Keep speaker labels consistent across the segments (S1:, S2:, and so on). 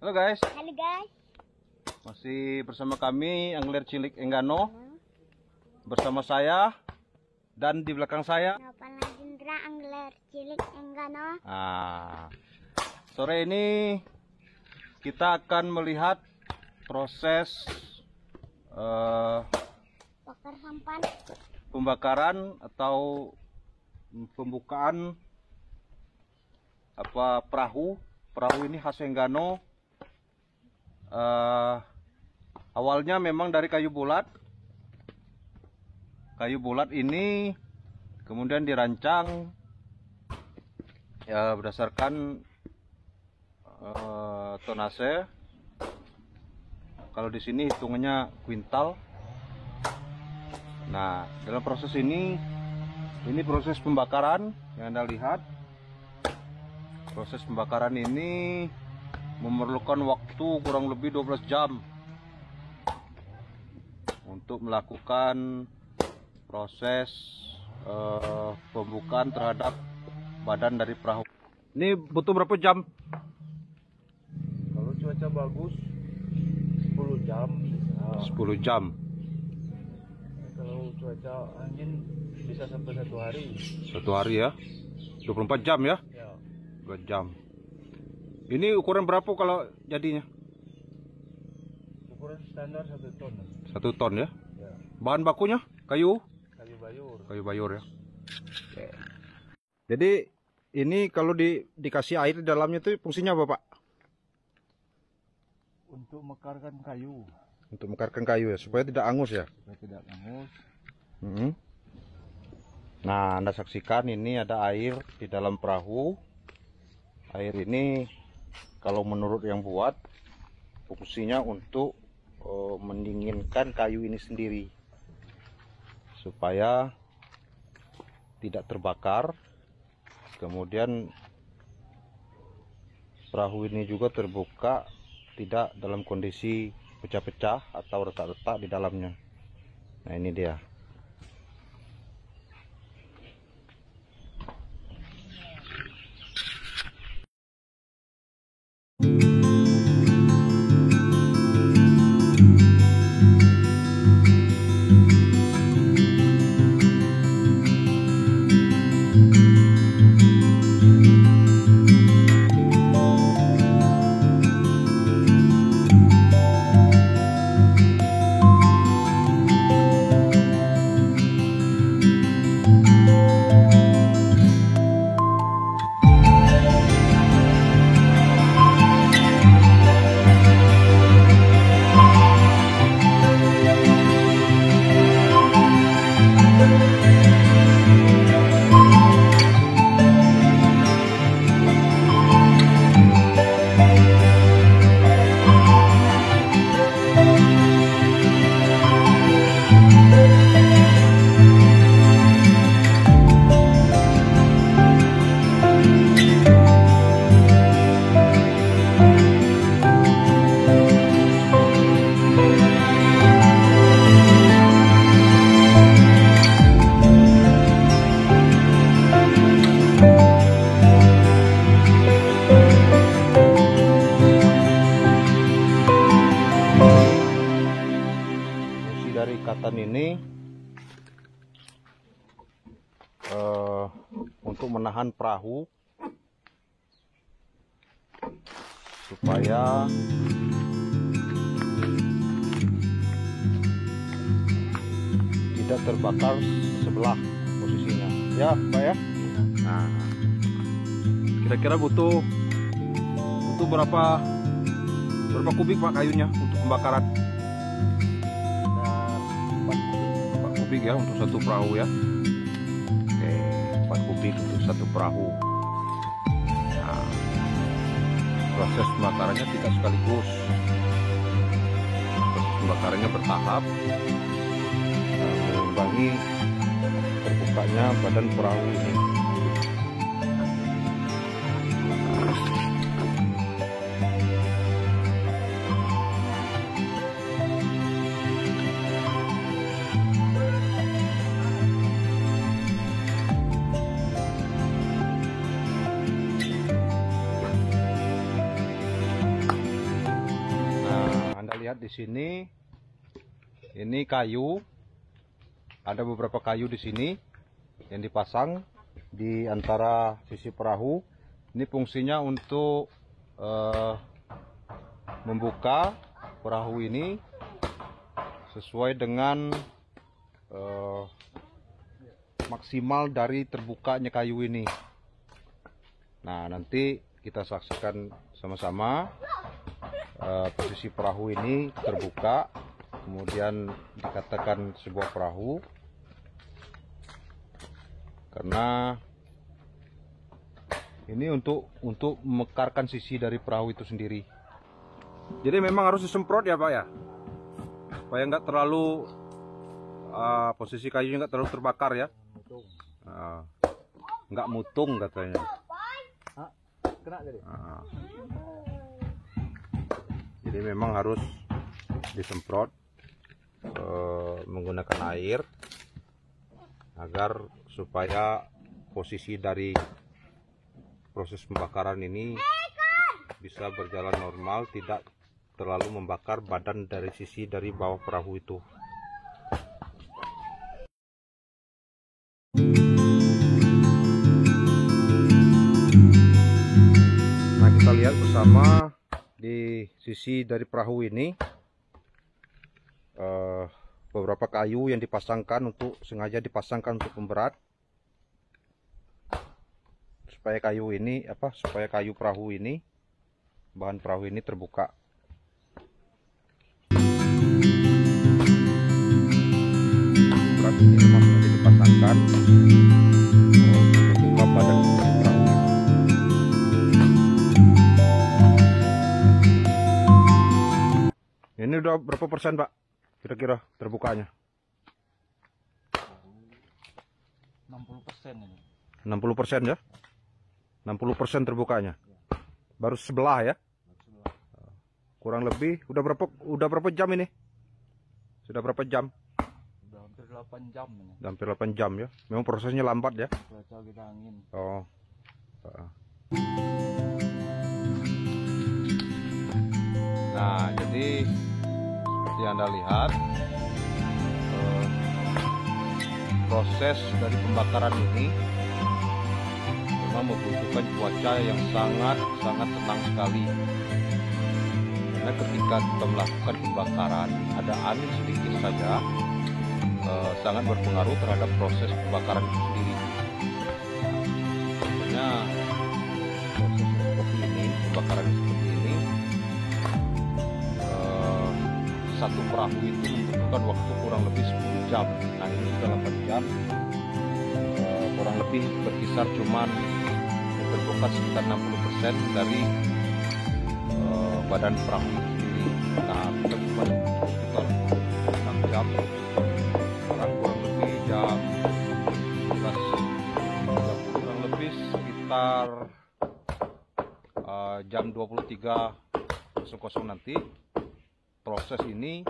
S1: Halo guys.
S2: Halo guys.
S1: Masih bersama kami Angler Cilik Enggano. Bersama saya dan di belakang saya
S2: Nova Najendra Angler Cilik Enggano.
S1: Sore ini kita akan melihat proses
S2: Bakar sampan.
S1: pembakaran atau pembukaan perahu ini khas Enggano. Awalnya memang dari kayu bulat ini kemudian dirancang ya berdasarkan tonase. Kalau di sini hitungannya kuintal. Nah, dalam proses ini proses pembakaran yang Anda lihat. Proses pembakaran ini memerlukan waktu kurang lebih 12 jam untuk melakukan proses pembukaan terhadap badan dari perahu. Ini butuh berapa jam?
S3: Kalau cuaca bagus 10 jam.
S1: 10 jam.
S3: Kalau cuaca angin bisa sampai 1 hari.
S1: 1 hari ya. 24 jam ya?
S3: Ya.
S1: 2 jam. Ini ukuran berapa kalau jadinya?
S3: Ukuran standar 1 ton.
S1: 1 ton ya?
S3: Ya.
S1: Bahan bakunya kayu?
S3: Kayu bayur.
S1: Kayu bayur ya. Oke. Jadi ini kalau dikasih air di dalamnya itu fungsinya apa, Pak?
S3: Untuk mekarkan kayu.
S1: Untuk mekarkan kayu ya, supaya tidak angus ya.
S3: Supaya tidak hangus.
S1: Nah, Anda saksikan ini ada air di dalam perahu. Air ini kalau menurut yang buat fungsinya untuk mendinginkan kayu ini sendiri supaya tidak terbakar. Kemudian perahu ini juga terbuka, tidak dalam kondisi pecah-pecah atau retak-retak di dalamnya. Nah, ini dia. Dari ikatan ini untuk menahan perahu supaya tidak terbakar sebelah posisinya ya, Pak ya. Nah, kira-kira butuh berapa kubik, Pak, kayunya untuk pembakaran? 4 kubik ya untuk satu perahu ya. Oke, 4 kubik untuk satu perahu. Nah, proses pembakarannya tidak sekaligus. Proses pembakarannya bertahap, mengimbangi terbukanya badan perahu ini. lihat di sini, ini kayu, ada beberapa kayu di sini yang dipasang di antara sisi perahu. Ini fungsinya untuk membuka perahu ini sesuai dengan maksimal dari terbukanya kayu ini. Nah, nanti kita saksikan sama-sama posisi perahu ini terbuka, kemudian dikatakan sebuah perahu karena ini untuk memekarkan sisi dari perahu itu sendiri. Jadi memang harus disemprot ya Pak ya, supaya nggak terlalu posisi kayunya nggak terlalu terbakar ya. Nggak mutung katanya.
S3: Kena jadi.
S1: Jadi memang harus disemprot menggunakan air agar supaya posisi dari proses pembakaran ini bisa berjalan normal, tidak terlalu membakar badan dari sisi dari bawah perahu itu. Nah, kita lihat bersama di sisi dari perahu ini beberapa kayu yang dipasangkan sengaja dipasangkan untuk pemberat, supaya kayu perahu ini, bahan perahu ini terbuka. Berat ini memang sengaja dipasangkan untuk membuka badan perahu ini. Ini udah berapa persen Pak kira-kira terbukanya?
S3: 60% ini.
S1: 60% ya? 60% terbukanya. Baru sebelah ya? Kurang lebih udah berapa jam ini? Sudah berapa jam?
S3: Udah hampir 8 jam ini.
S1: Udah hampir 8 jam ya. Memang prosesnya lambat ya?
S3: Cuaca kita angin.
S1: Oh. Nah, jadi seperti yang Anda lihat, proses dari pembakaran ini memang membutuhkan cuaca yang sangat tenang sekali. Karena ketika kita melakukan pembakaran, ada angin sedikit saja sangat berpengaruh terhadap proses pembakaran itu sendiri. Sebenarnya proses seperti ini, pembakaran seperti ini, satu perahu itu membutuhkan waktu kurang lebih 10 jam. Nah, ini sudah 8 jam, kurang lebih berkisar cuman terbuka sekitar 60% dari badan perahu itu sendiri. Nah, kita cuma sekitar 6 jam, sekarang kurang lebih jam 11.30, kurang lebih sekitar jam 23.00 nanti proses ini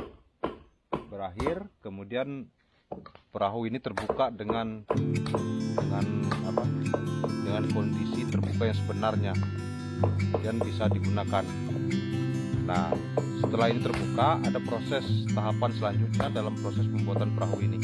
S1: berakhir, kemudian perahu ini terbuka dengan kondisi terbuka yang sebenarnya dan bisa digunakan. Nah, setelah ini terbuka, ada proses tahapan selanjutnya dalam proses pembuatan perahu ini.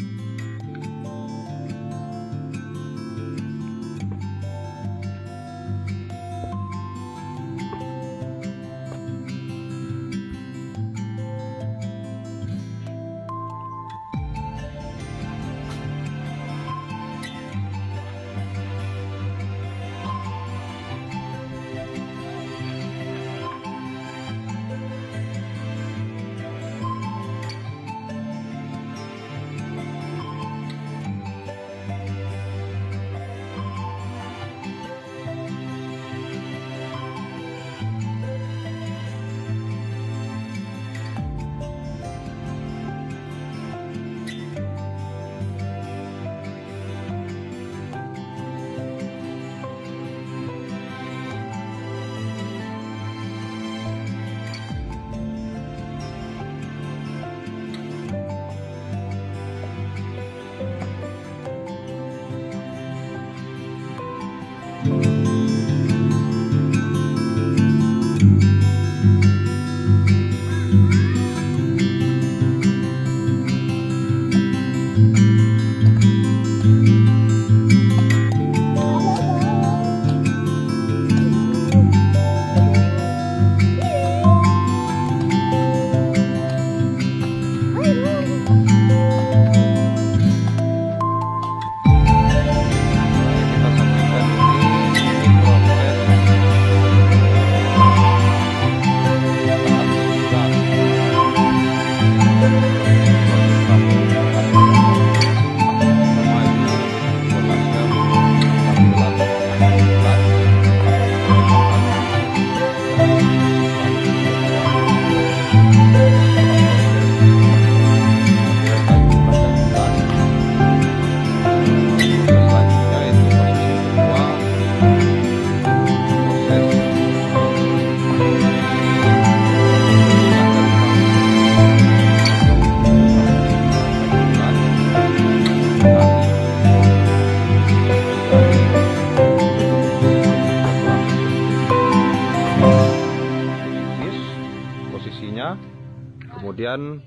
S1: Kemudian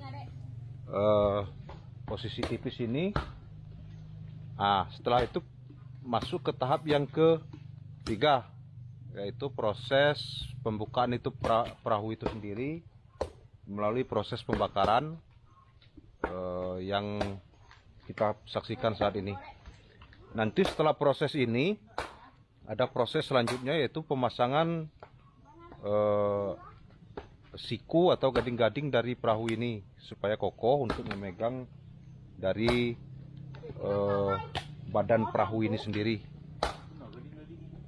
S1: posisi tipis ini. Setelah itu masuk ke tahap yang ketiga, yaitu proses pembukaan itu perahu itu sendiri melalui proses pembakaran yang kita saksikan saat ini. Nanti setelah proses ini ada proses selanjutnya, yaitu pemasangan siku atau gading-gading dari perahu ini supaya kokoh untuk memegang dari badan perahu ini sendiri.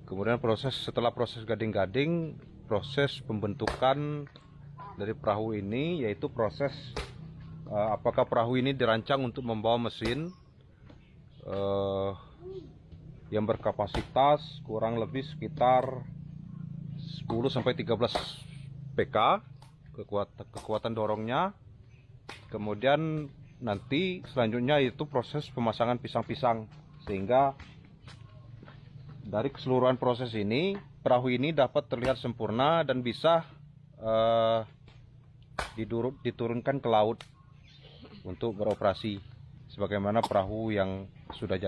S1: Kemudian setelah proses gading-gading, proses pembentukan dari perahu ini, yaitu proses apakah perahu ini dirancang untuk membawa mesin yang berkapasitas kurang lebih sekitar 10-13 PK kekuatan dorongnya. Kemudian nanti selanjutnya itu proses pemasangan pisang-pisang, sehingga dari keseluruhan proses ini perahu ini dapat terlihat sempurna dan bisa diturunkan ke laut untuk beroperasi sebagaimana perahu yang sudah jadi.